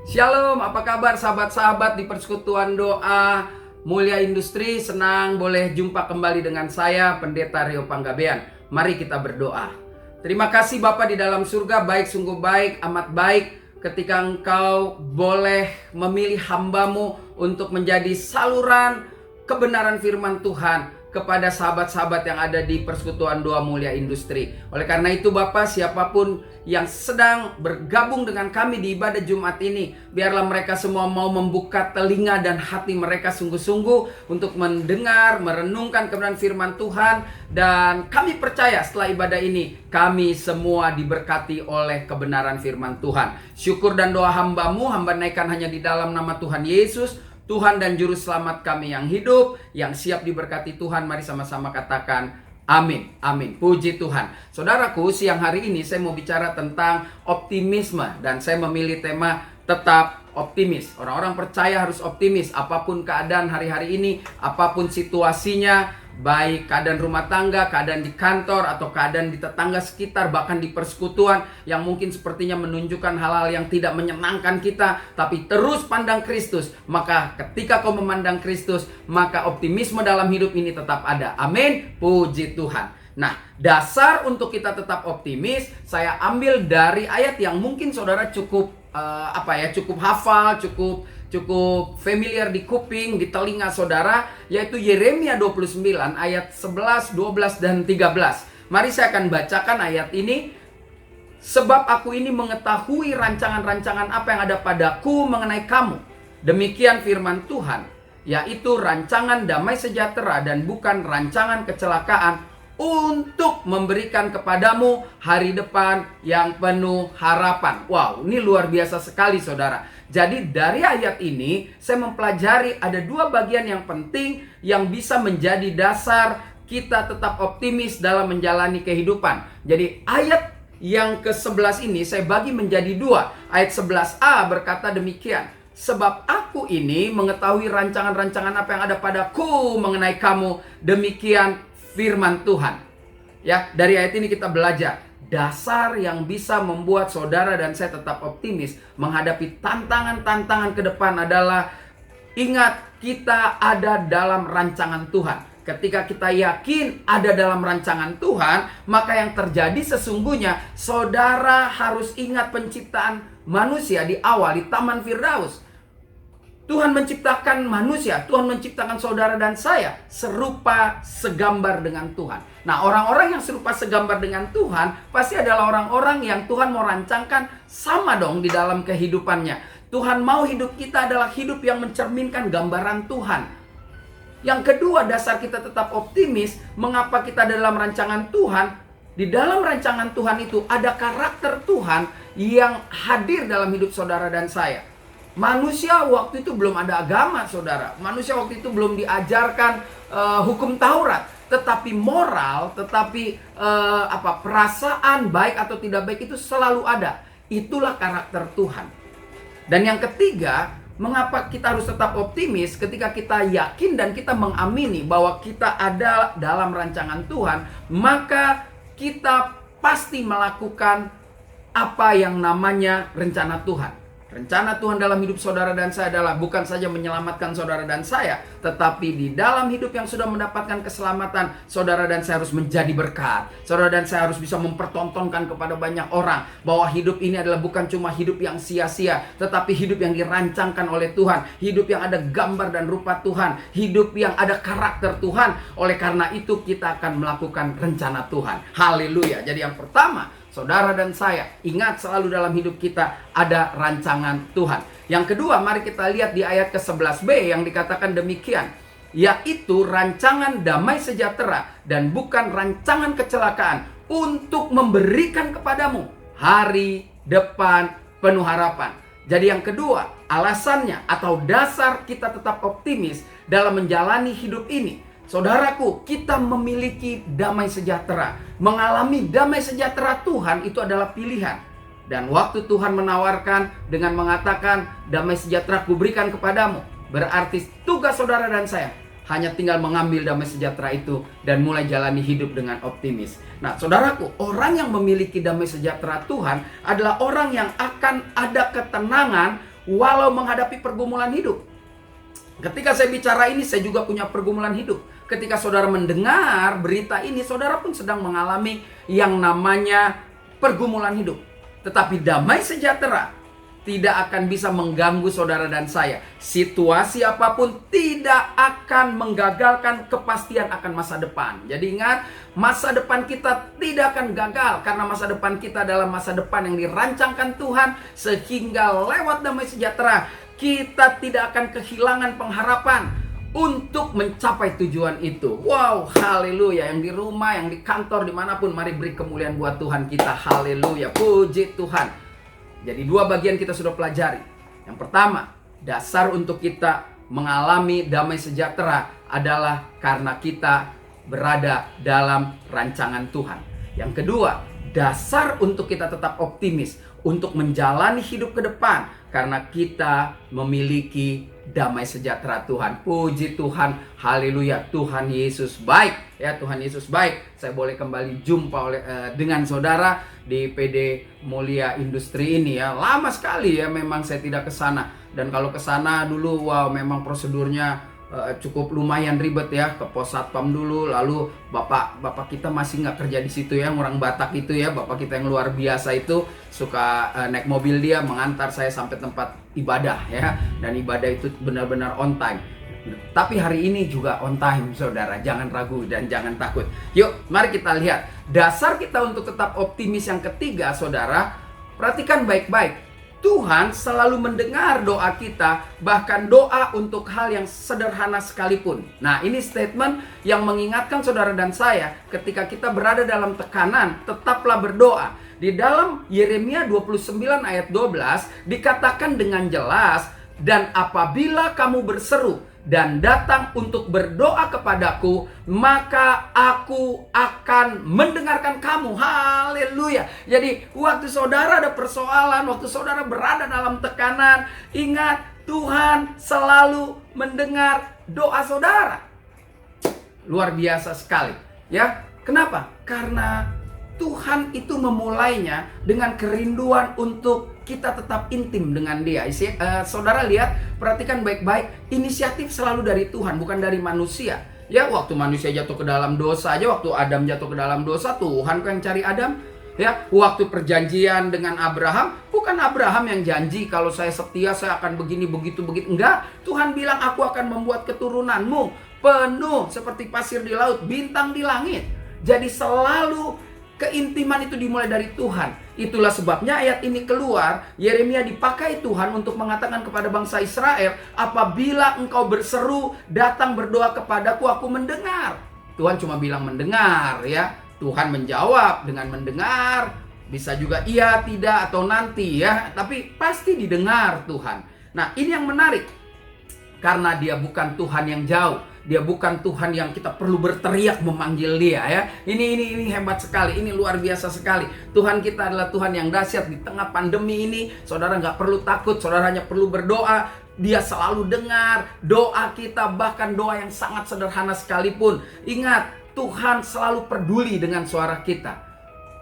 Shalom, apa kabar sahabat-sahabat di Persekutuan Doa Mulia Industri? Senang boleh jumpa kembali dengan saya, Pendeta Rio Panggabean. Mari kita berdoa. Terima kasih Bapa di dalam surga, baik, sungguh baik, amat baik ketika Engkau boleh memilih hamba-Mu untuk menjadi saluran kebenaran firman Tuhan kepada sahabat-sahabat yang ada di Persekutuan Doa Mulia Industri. Oleh karena itu Bapak, siapapun yang sedang bergabung dengan kami di ibadah Jumat ini, biarlah mereka semua mau membuka telinga dan hati mereka sungguh-sungguh untuk mendengar, merenungkan kebenaran firman Tuhan. Dan kami percaya setelah ibadah ini, kami semua diberkati oleh kebenaran firman Tuhan. Syukur dan doa hamba-Mu, hamba naikkan hanya di dalam nama Tuhan Yesus, Tuhan dan Juru Selamat kami yang hidup, yang siap diberkati Tuhan. Mari sama-sama katakan amin, amin. Puji Tuhan. Saudaraku, siang hari ini saya mau bicara tentang optimisme. Dan saya memilih tema tetap optimis. Orang-orang percaya harus optimis. Apapun keadaan hari-hari ini, apapun situasinya, baik keadaan rumah tangga, keadaan di kantor, atau keadaan di tetangga sekitar, bahkan di persekutuan yang mungkin sepertinya menunjukkan hal-hal yang tidak menyenangkan kita, tapi terus pandang Kristus. Maka ketika kau memandang Kristus, maka optimisme dalam hidup ini tetap ada. Amin. Puji Tuhan. Nah, dasar untuk kita tetap optimis, saya ambil dari ayat yang mungkin saudara cukup cukup hafal, cukup familiar di kuping, di telinga saudara, yaitu Yeremia 29 ayat 11, 12, dan 13. Mari saya akan bacakan ayat ini. Sebab aku ini mengetahui rancangan-rancangan apa yang ada padaku mengenai kamu. Demikian firman Tuhan, yaitu rancangan damai sejahtera dan bukan rancangan kecelakaan, untuk memberikan kepadamu hari depan yang penuh harapan. Wow, ini luar biasa sekali saudara. Jadi dari ayat ini saya mempelajari ada dua bagian yang penting yang bisa menjadi dasar kita tetap optimis dalam menjalani kehidupan. Jadi ayat yang ke-11 ini saya bagi menjadi dua. Ayat 11a berkata demikian. Sebab aku ini mengetahui rancangan-rancangan apa yang ada padaku mengenai kamu. Demikian firman Tuhan. Ya, dari ayat ini kita belajar dasar yang bisa membuat saudara dan saya tetap optimis menghadapi tantangan-tantangan ke depan adalah ingat kita ada dalam rancangan Tuhan. Ketika kita yakin ada dalam rancangan Tuhan, maka yang terjadi sesungguhnya saudara harus ingat penciptaan manusia di awal di Taman Firdaus. Tuhan menciptakan manusia, Tuhan menciptakan saudara dan saya serupa segambar dengan Tuhan. Nah, orang-orang yang serupa segambar dengan Tuhan pasti adalah orang-orang yang Tuhan mau rancangkan sama dong di dalam kehidupannya. Tuhan mau hidup kita adalah hidup yang mencerminkan gambaran Tuhan. Yang kedua, dasar kita tetap optimis, mengapa kita dalam rancangan Tuhan? Di dalam rancangan Tuhan itu ada karakter Tuhan yang hadir dalam hidup saudara dan saya. Manusia waktu itu belum ada agama, saudara. Manusia waktu itu belum diajarkan hukum Taurat, tetapi moral, perasaan baik atau tidak baik itu selalu ada. Itulah karakter Tuhan. Dan yang ketiga, mengapa kita harus tetap optimis ketika kita yakin dan kita mengamini bahwa kita ada dalam rancangan Tuhan, maka kita pasti melakukan apa yang namanya rencana Tuhan. Rencana Tuhan dalam hidup saudara dan saya adalah bukan saja menyelamatkan saudara dan saya, tetapi di dalam hidup yang sudah mendapatkan keselamatan, saudara dan saya harus menjadi berkat. Saudara dan saya harus bisa mempertontonkan kepada banyak orang bahwa hidup ini adalah bukan cuma hidup yang sia-sia, tetapi hidup yang dirancangkan oleh Tuhan, hidup yang ada gambar dan rupa Tuhan, hidup yang ada karakter Tuhan. Oleh karena itu kita akan melakukan rencana Tuhan. Haleluya. Jadi yang pertama, saudara dan saya, ingat selalu dalam hidup kita ada rancangan Tuhan. Yang kedua, mari kita lihat di ayat ke-11b yang dikatakan demikian. Yaitu rancangan damai sejahtera dan bukan rancangan kecelakaan, untuk memberikan kepadamu hari depan penuh harapan. Jadi yang kedua, alasannya atau dasar kita tetap optimis dalam menjalani hidup ini. Saudaraku, kita memiliki damai sejahtera. Mengalami damai sejahtera Tuhan itu adalah pilihan. Dan waktu Tuhan menawarkan dengan mengatakan damai sejahtera kuberikan kepadamu, berarti tugas saudara dan saya hanya tinggal mengambil damai sejahtera itu dan mulai jalani hidup dengan optimis. Nah, saudaraku, orang yang memiliki damai sejahtera Tuhan adalah orang yang akan ada ketenangan walau menghadapi pergumulan hidup. Ketika saya bicara ini, saya juga punya pergumulan hidup. Ketika saudara mendengar berita ini, saudara pun sedang mengalami yang namanya pergumulan hidup. Tetapi damai sejahtera tidak akan bisa mengganggu saudara dan saya. Situasi apapun tidak akan menggagalkan kepastian akan masa depan. Jadi ingat, masa depan kita tidak akan gagal, karena masa depan kita adalah masa depan yang dirancangkan Tuhan, sehingga lewat damai sejahtera kita tidak akan kehilangan pengharapan untuk mencapai tujuan itu. Wow, haleluya. Yang di rumah, yang di kantor, dimanapun, mari beri kemuliaan buat Tuhan kita. Haleluya, puji Tuhan. Jadi 2 bagian kita sudah pelajari. Yang pertama, dasar untuk kita mengalami damai sejahtera adalah karena kita berada dalam rancangan Tuhan. Yang kedua, dasar untuk kita tetap optimis untuk menjalani hidup ke depan karena kita memiliki damai sejahtera Tuhan. Puji Tuhan, haleluya. Tuhan Yesus baik, ya, Tuhan Yesus baik. Saya boleh kembali jumpa dengan saudara di PD Mulia Industri ini, ya. Lama sekali ya memang saya tidak ke sana. Dan kalau ke sana dulu, wow, memang prosedurnya cukup lumayan ribet, ya. Ke pos satpam dulu, lalu bapak kita masih nggak kerja di situ, ya, orang Batak itu, ya. Bapak kita yang luar biasa itu suka naik mobil dia mengantar saya sampai tempat ibadah, ya. Dan ibadah itu benar-benar on time. Tapi hari ini juga on time, saudara. Jangan ragu dan jangan takut. Yuk, mari kita lihat dasar kita untuk tetap optimis. Yang ketiga, saudara, perhatikan baik-baik. Tuhan selalu mendengar doa kita, bahkan doa untuk hal yang sederhana sekalipun. Nah, ini statement yang mengingatkan saudara dan saya, ketika kita berada dalam tekanan, tetaplah berdoa. Di dalam Yeremia 29 ayat 12 dikatakan dengan jelas, dan apabila kamu berseru dan datang untuk berdoa kepadaku, maka aku akan mendengarkan kamu. Haleluya. Jadi waktu saudara ada persoalan, waktu saudara berada dalam tekanan, ingat, Tuhan selalu mendengar doa saudara. Luar biasa sekali, ya. Kenapa? Karena Tuhan itu memulainya dengan kerinduan untuk kita tetap intim dengan Dia. Saudara lihat, perhatikan baik-baik, inisiatif selalu dari Tuhan, bukan dari manusia. Ya, waktu manusia jatuh ke dalam dosa aja, waktu Adam jatuh ke dalam dosa, Tuhan kok yang cari Adam. Ya, waktu perjanjian dengan Abraham, bukan Abraham yang janji kalau saya setia saya akan begini begitu. Enggak, Tuhan bilang aku akan membuat keturunanmu penuh seperti pasir di laut, bintang di langit. Jadi selalu keintiman itu dimulai dari Tuhan. Itulah sebabnya ayat ini keluar. Yeremia dipakai Tuhan untuk mengatakan kepada bangsa Israel, apabila engkau berseru, datang berdoa kepadaku, aku mendengar. Tuhan cuma bilang mendengar, ya. Tuhan menjawab dengan mendengar. Bisa juga iya, tidak, atau nanti, ya. Tapi pasti didengar Tuhan. Nah, ini yang menarik. Karena Dia bukan Tuhan yang jauh. Dia bukan Tuhan yang kita perlu berteriak memanggil Dia, ya. Ini hebat sekali, ini luar biasa sekali. Tuhan kita adalah Tuhan yang dahsyat. Di tengah pandemi ini, saudara nggak perlu takut, saudara hanya perlu berdoa. Dia selalu dengar doa kita, bahkan doa yang sangat sederhana sekalipun. Ingat, Tuhan selalu peduli dengan suara kita.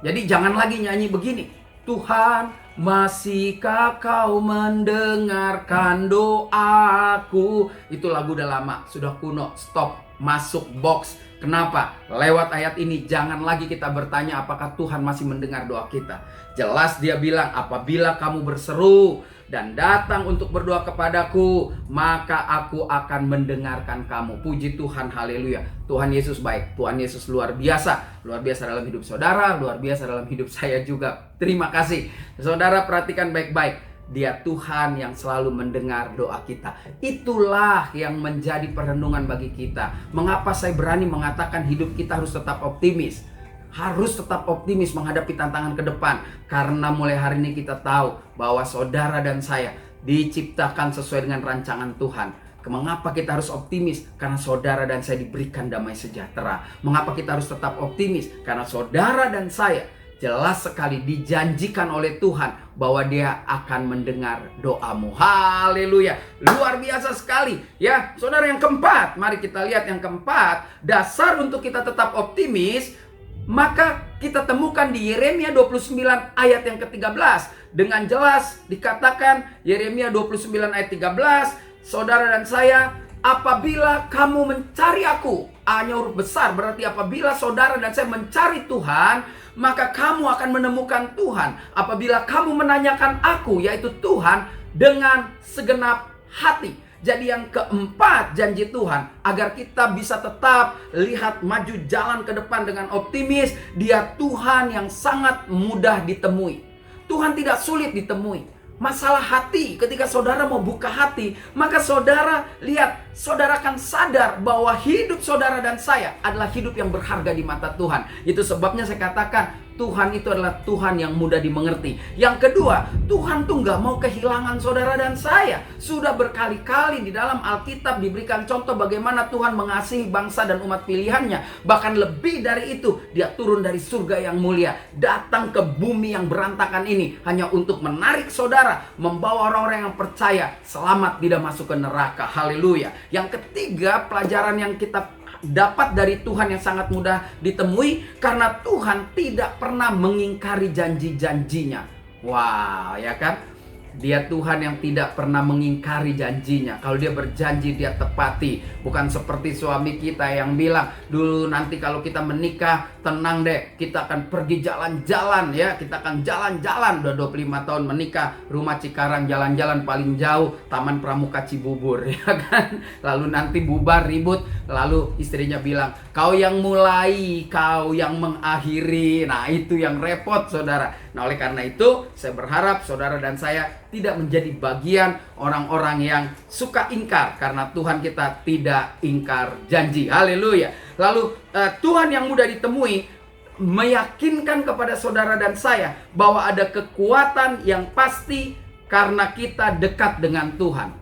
Jadi jangan lagi nyanyi begini, Tuhan, masihkah kau mendengarkan doaku? Itu lagu udah lama, sudah kuno, stop, masuk box. Kenapa? Lewat ayat ini jangan lagi kita bertanya apakah Tuhan masih mendengar doa kita. Jelas Dia bilang, apabila kamu berseru dan datang untuk berdoa kepadaku, maka aku akan mendengarkan kamu. Puji Tuhan, haleluya. Tuhan Yesus baik, Tuhan Yesus luar biasa. Luar biasa dalam hidup saudara, luar biasa dalam hidup saya juga. Terima kasih. Saudara perhatikan baik-baik. Dia Tuhan yang selalu mendengar doa kita. Itulah yang menjadi perenungan bagi kita. Mengapa saya berani mengatakan hidup kita harus tetap optimis? Harus tetap optimis menghadapi tantangan ke depan. Karena mulai hari ini kita tahu bahwa saudara dan saya diciptakan sesuai dengan rancangan Tuhan. Mengapa kita harus optimis? Karena saudara dan saya diberikan damai sejahtera. Mengapa kita harus tetap optimis? Karena saudara dan saya jelas sekali dijanjikan oleh Tuhan bahwa Dia akan mendengar doamu. Haleluya. Luar biasa sekali, ya. Saudara, yang keempat, mari kita lihat yang keempat. Dasar untuk kita tetap optimis, maka kita temukan di Yeremia 29 ayat yang ke-13. dengan jelas dikatakan Yeremia 29 ayat 13, saudara dan saya, apabila kamu mencari aku, A-nya huruf besar, berarti apabila saudara dan saya mencari Tuhan, maka kamu akan menemukan Tuhan. Apabila kamu menanyakan aku, yaitu Tuhan, dengan segenap hati. Jadi yang keempat, janji Tuhan agar kita bisa tetap lihat maju jalan ke depan dengan optimis. Dia Tuhan yang sangat mudah ditemui. Tuhan tidak sulit ditemui. Masalah hati, ketika saudara mau buka hati, maka saudara lihat, saudara akan sadar bahwa hidup saudara dan saya adalah hidup yang berharga di mata Tuhan. Itu sebabnya saya katakan Tuhan itu adalah Tuhan yang mudah dimengerti. Yang kedua, Tuhan tuh nggak mau kehilangan saudara dan saya. Sudah berkali-kali di dalam Alkitab diberikan contoh bagaimana Tuhan mengasihi bangsa dan umat pilihannya. Bahkan lebih dari itu, dia turun dari surga yang mulia, datang ke bumi yang berantakan ini hanya untuk menarik saudara, membawa orang-orang yang percaya selamat tidak masuk ke neraka. Haleluya. Yang ketiga, pelajaran yang kita dapat dari Tuhan yang sangat mudah ditemui, karena Tuhan tidak pernah mengingkari janji-janjinya. Wow, ya kan? Dia Tuhan yang tidak pernah mengingkari janjinya. Kalau dia berjanji, dia tepati. Bukan seperti suami kita yang bilang, dulu nanti kalau kita menikah, tenang deh, kita akan pergi jalan-jalan ya. Kita akan jalan-jalan. Udah 25 tahun menikah, rumah Cikarang jalan-jalan paling jauh, Taman Pramuka Cibubur, ya kan? Lalu nanti bubar, ribut. Lalu istrinya bilang, kau yang mulai, kau yang mengakhiri. Nah, itu yang repot, saudara. Nah, oleh karena itu, saya berharap saudara dan saya tidak menjadi bagian orang-orang yang suka ingkar, karena Tuhan kita tidak ingkar janji. Haleluya. Lalu Tuhan yang mudah ditemui meyakinkan kepada saudara dan saya bahwa ada kekuatan yang pasti karena kita dekat dengan Tuhan.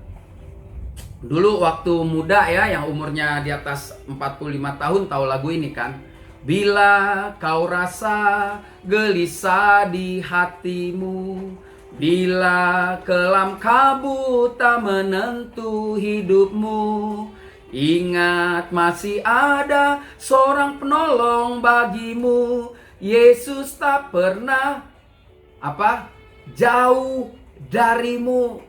Dulu waktu muda ya, yang umurnya di atas 45 tahun tahu lagu ini kan? Bila kau rasa gelisah di hatimu, bila kelam kabut tak menentu hidupmu, ingat masih ada seorang penolong bagimu. Yesus tak pernah jauh darimu.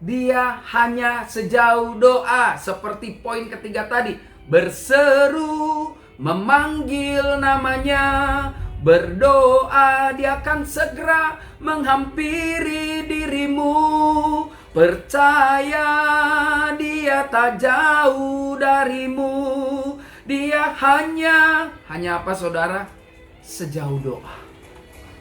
Dia hanya sejauh doa. Seperti poin ketiga tadi, berseru, memanggil namanya, berdoa, dia akan segera menghampiri dirimu. Percaya, dia tak jauh darimu. Dia hanya apa saudara? Sejauh doa.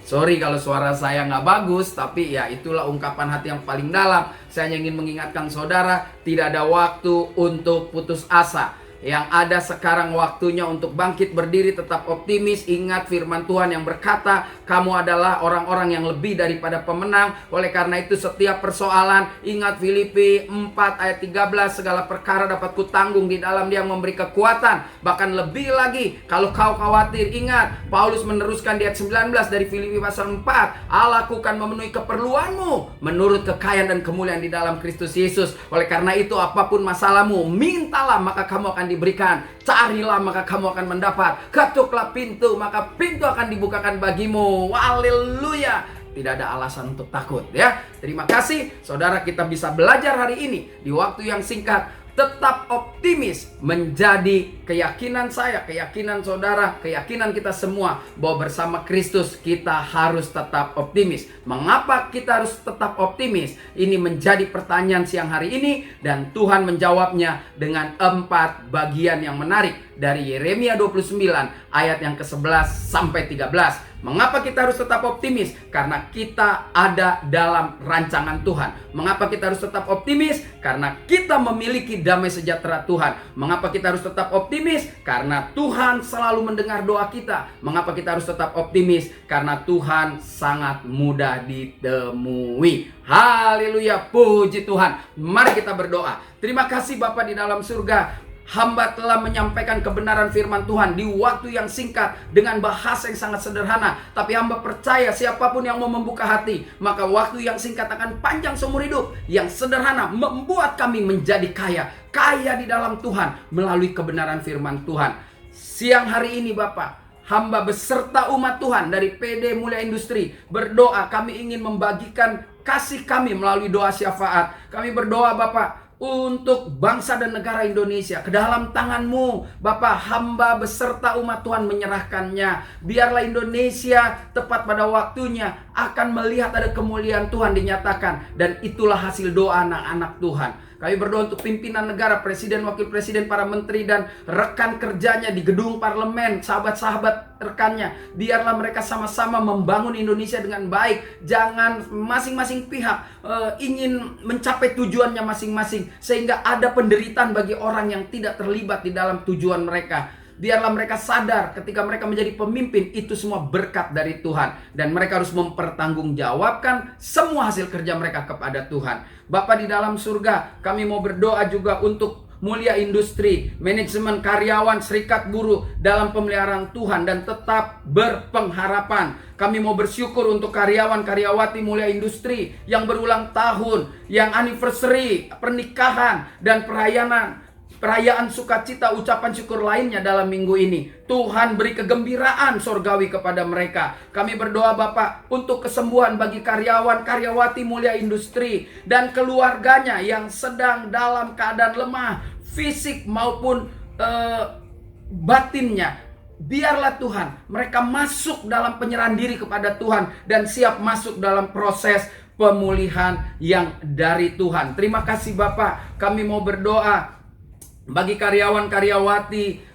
Sorry kalau suara saya nggak bagus, tapi ya itulah ungkapan hati yang paling dalam. Saya hanya ingin mengingatkan saudara, tidak ada waktu untuk putus asa. Yang ada sekarang waktunya untuk bangkit berdiri, tetap optimis. Ingat firman Tuhan yang berkata, kamu adalah orang-orang yang lebih daripada pemenang. Oleh karena itu setiap persoalan, ingat Filipi 4 ayat 13, segala perkara dapat kutanggung di dalam Dia yang memberi kekuatan. Bahkan lebih lagi, kalau kau khawatir, ingat Paulus meneruskan di ayat 19 dari Filipi pasal 4, Allah akan memenuhi keperluanmu menurut kekayaan dan kemuliaan di dalam Kristus Yesus. Oleh karena itu apapun masalahmu, mintalah maka kamu akan diberikan, carilah maka kamu akan mendapat, ketuklah pintu maka pintu akan dibukakan bagimu. Haleluya. Tidak ada alasan untuk takut ya. Terima kasih saudara, kita bisa belajar hari ini di waktu yang singkat. Tetap optimis menjadi keyakinan saya, keyakinan saudara, keyakinan kita semua bahwa bersama Kristus kita harus tetap optimis. Mengapa kita harus tetap optimis? Ini menjadi pertanyaan siang hari ini, dan Tuhan menjawabnya dengan 4 bagian yang menarik dari Yeremia 29 ayat yang ke-11 sampai 13. Mengapa kita harus tetap optimis? Karena kita ada dalam rancangan Tuhan. Mengapa kita harus tetap optimis? Karena kita memiliki damai sejahtera Tuhan. Mengapa kita harus tetap optimis? Karena Tuhan selalu mendengar doa kita. Mengapa kita harus tetap optimis? Karena Tuhan sangat mudah ditemui. Haleluya, puji Tuhan. Mari kita berdoa. Terima kasih Bapa di dalam surga. Hamba telah menyampaikan kebenaran firman Tuhan di waktu yang singkat dengan bahasa yang sangat sederhana. Tapi hamba percaya siapapun yang mau membuka hati, maka waktu yang singkat akan panjang seumur hidup. Yang sederhana membuat kami menjadi kaya. Kaya di dalam Tuhan melalui kebenaran firman Tuhan. Siang hari ini Bapak, hamba beserta umat Tuhan dari PD Mulia Industri berdoa, kami ingin membagikan kasih kami melalui doa syafaat. Kami berdoa Bapak untuk bangsa dan negara Indonesia ke dalam tangan-Mu Bapak. Hamba beserta umat Tuhan menyerahkannya. Biarlah Indonesia tepat pada waktunya akan melihat ada kemuliaan Tuhan dinyatakan, dan itulah hasil doa anak-anak Tuhan. Kami berdoa untuk pimpinan negara, presiden, wakil presiden, para menteri dan rekan kerjanya di gedung parlemen, sahabat-sahabat rekannya. Biarlah mereka sama-sama membangun Indonesia dengan baik. Jangan masing-masing pihak ingin mencapai tujuannya masing-masing, sehingga ada penderitaan bagi orang yang tidak terlibat di dalam tujuan mereka. Biarlah mereka sadar ketika mereka menjadi pemimpin, itu semua berkat dari Tuhan. Dan mereka harus mempertanggungjawabkan semua hasil kerja mereka kepada Tuhan. Bapa di dalam surga, kami mau berdoa juga untuk Mulia Industri, manajemen, karyawan, serikat buruh dalam pemeliharaan Tuhan dan tetap berpengharapan. Kami mau bersyukur untuk karyawan, karyawati Mulia Industri yang berulang tahun, yang anniversary, pernikahan, dan perayaan sukacita, ucapan syukur lainnya dalam minggu ini. Tuhan beri kegembiraan sorgawi kepada mereka. Kami berdoa Bapak untuk kesembuhan bagi karyawan, karyawati Mulia Industri dan keluarganya yang sedang dalam keadaan lemah, fisik maupun batinnya. Biarlah Tuhan mereka masuk dalam penyerahan diri kepada Tuhan dan siap masuk dalam proses pemulihan yang dari Tuhan. Terima kasih Bapak. Kami mau berdoa bagi karyawan-karyawati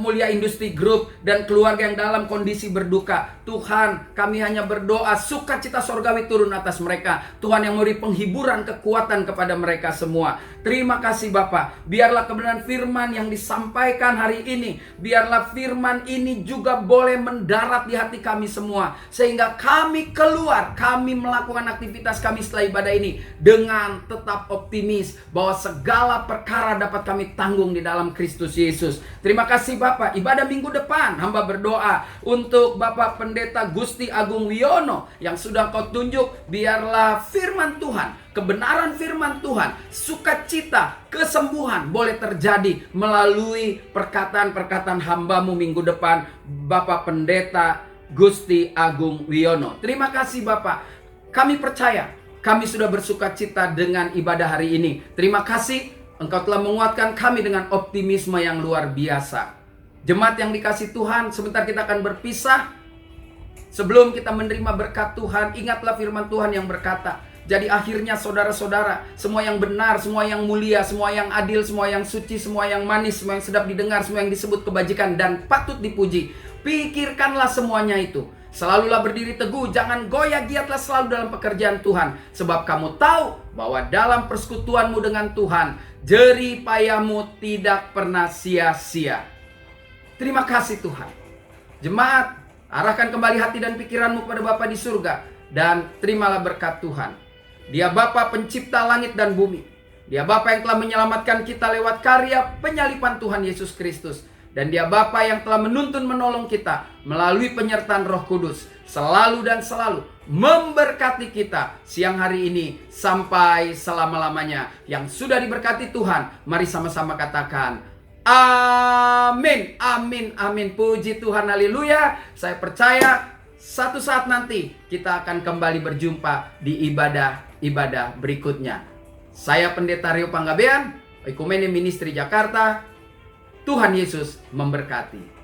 Mulia Industri Group dan keluarga yang dalam kondisi berduka. Tuhan, kami hanya berdoa sukacita sorgawi turun atas mereka. Tuhan yang memberi penghiburan, kekuatan kepada mereka semua. Terima kasih Bapak. Biarlah kebenaran firman yang disampaikan hari ini, biarlah firman ini juga boleh mendarat di hati kami semua, sehingga kami keluar, kami melakukan aktivitas kami setelah ibadah ini dengan tetap optimis bahwa segala perkara dapat kami tanggung di dalam Kristus Yesus. Terima kasih Bapak. Ibadah minggu depan hamba berdoa untuk Bapak Pendeta Gusti Agung Wiono yang sudah Kau tunjuk. Biarlah firman Tuhan, kebenaran firman Tuhan, sukacita, kesembuhan boleh terjadi melalui perkataan-perkataan hamba-Mu minggu depan, Bapak Pendeta Gusti Agung Wiono. Terima kasih Bapak. Kami percaya kami sudah bersukacita dengan ibadah hari ini. Terima kasih Engkau telah menguatkan kami dengan optimisme yang luar biasa. Jemaat yang dikasih Tuhan, sebentar kita akan berpisah. Sebelum kita menerima berkat Tuhan, ingatlah firman Tuhan yang berkata, jadi akhirnya saudara-saudara, semua yang benar, semua yang mulia, semua yang adil, semua yang suci, semua yang manis, semua yang sedap didengar, semua yang disebut kebajikan dan patut dipuji, pikirkanlah semuanya itu. Selalulah berdiri teguh, jangan goyah, giatlah selalu dalam pekerjaan Tuhan. Sebab kamu tahu bahwa dalam persekutuanmu dengan Tuhan, jerih payahmu tidak pernah sia-sia. Terima kasih Tuhan. Jemaat, arahkan kembali hati dan pikiranmu kepada Bapa di surga, dan terimalah berkat Tuhan. Dia Bapa pencipta langit dan bumi. Dia Bapa yang telah menyelamatkan kita lewat karya penyalipan Tuhan Yesus Kristus. Dan Dia Bapa yang telah menuntun menolong kita melalui penyertaan Roh Kudus, selalu dan selalu memberkati kita siang hari ini sampai selama-lamanya. Yang sudah diberkati Tuhan, mari sama-sama katakan amin, amin, amin. Puji Tuhan, haleluya. Saya percaya satu saat nanti kita akan kembali berjumpa di ibadah-ibadah berikutnya. Saya Pendeta Rio Panggabean, Oikumene Ministry Jakarta. Tuhan Yesus memberkati.